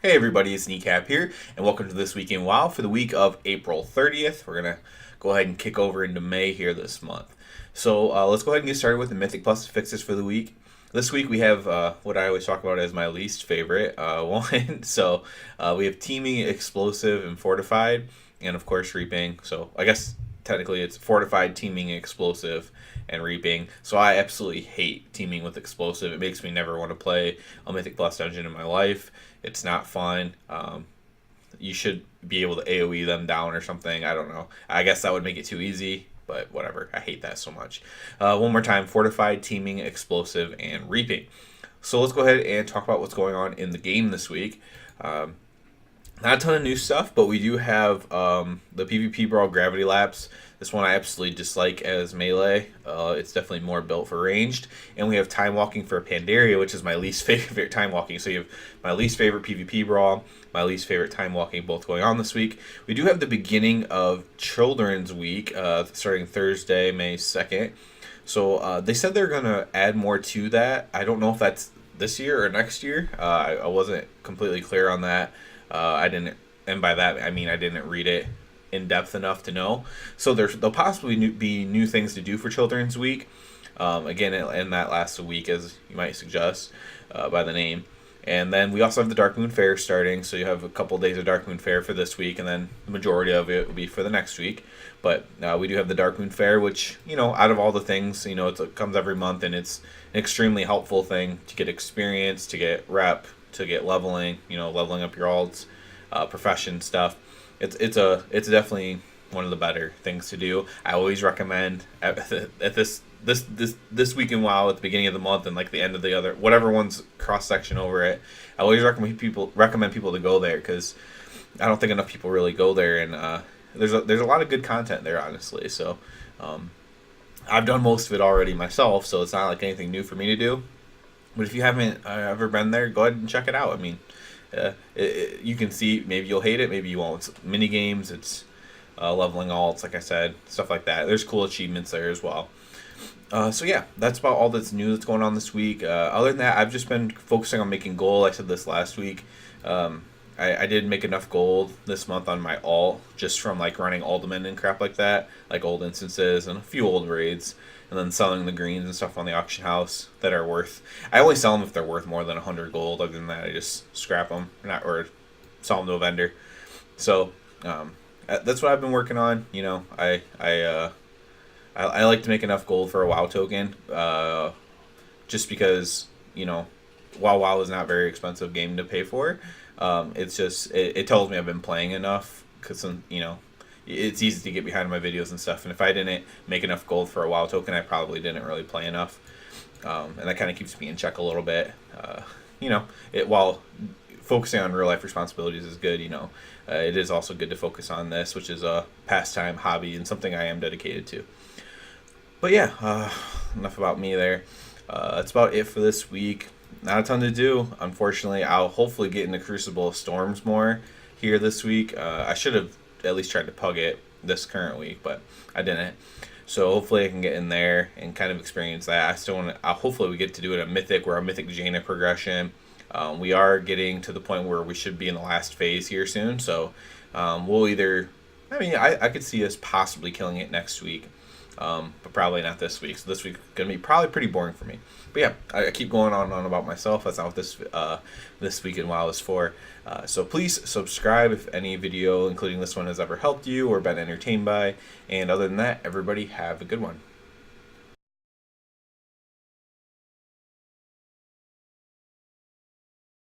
Hey everybody, it's Kneecap here, and welcome to This Week in WoW for the week of April 30th. We're going to go ahead and kick over into May here this month. So let's go ahead and get started with the Mythic Plus fixes for the week. This week we have what I always talk about as my least favorite one. So we have Teaming, Explosive, and Fortified, and of course Reaping. So I guess technically it's Fortified, Teaming, Explosive, and Reaping. So I absolutely hate teaming with Explosive. It makes me never want to play a Mythic Plus dungeon in my life. It's not fun. You should be able to AoE them down or something. I don't know. I guess that would make it too easy, but whatever. I hate that so much. One more time, Fortified, Teaming, Explosive, and Reaping. So let's go ahead and talk about what's going on in the game this week. Not a ton of new stuff, but we do have the PvP Brawl Gravity Lapse. This one I absolutely dislike as melee. It's definitely more built for ranged. And we have Time Walking for Pandaria, which is my least favorite Time Walking. So you have my least favorite PvP Brawl, my least favorite Time Walking, both going on this week. We do have the beginning of Children's Week, starting Thursday, May 2nd. So they said they're going to add more to that. I don't know if that's this year or next year. I wasn't completely clear on that. I didn't, and by that I mean I didn't read it in depth enough to know. So there'll possibly be new things to do for Children's Week. Again, in that last week, as you might suggest by the name. And then we also have the Dark Moon Fair starting, so you have a couple days of Dark Moon Fair for this week, and then the majority of it will be for the next week. But we do have the Dark Moon Fair, which, out of all the things, it comes every month, and it's an extremely helpful thing to get experience, to get rep, to get leveling, leveling up your alts, profession stuff. It's definitely one of the better things to do. I always recommend at this week in WoW at the beginning of the month and like the end of the other, whatever one's cross section over it. I always recommend people to go there because I don't think enough people really go there, and there's a lot of good content there, honestly. So I've done most of it already myself, so it's not like anything new for me to do. But if you haven't ever been there, go ahead and check it out. I mean, you can see, maybe you'll hate it, maybe you won't. It's mini games, it's leveling alts, like I said, stuff like that. There's cool achievements there as well. So yeah, that's about all that's new that's going on this week. Other than that, I've just been focusing on making gold. I said this last week. I did make enough gold this month on my alt, just from like running Alderman and crap like that, like old instances and a few old raids, and then selling the greens and stuff on the auction house that are worth. I only sell them if they're worth more than 100 gold. Other than that, I just scrap them, or sell them to a vendor. So that's what I've been working on. I like to make enough gold for a WoW token, just because WoW is not a very expensive game to pay for. It's just it tells me I've been playing enough, because it's easy to get behind my videos and stuff. And if I didn't make enough gold for a WoW token, I probably didn't really play enough. And that kind of keeps me in check a little bit. While focusing on real life responsibilities is good, it is also good to focus on this, which is a pastime, hobby, and something I am dedicated to. But yeah, enough about me there. That's about it for this week. Not a ton to do, unfortunately. I'll hopefully get into Crucible of Storms more here this week. I should have at least tried to pug it this current week, but I didn't. So hopefully I can get in there and kind of experience that. I still want to. Hopefully we get to do it at Mythic. We're a Mythic Jaina progression. We are getting to the point where we should be in the last phase here soon. So we'll either. I could see us possibly killing it next week. But probably not this week. So this week is going to be probably pretty boring for me. But yeah, I keep going on and on about myself. That's not what this week in WoW is for. So please subscribe if any video, including this one, has ever helped you or been entertained by. And other than that, everybody have a good one.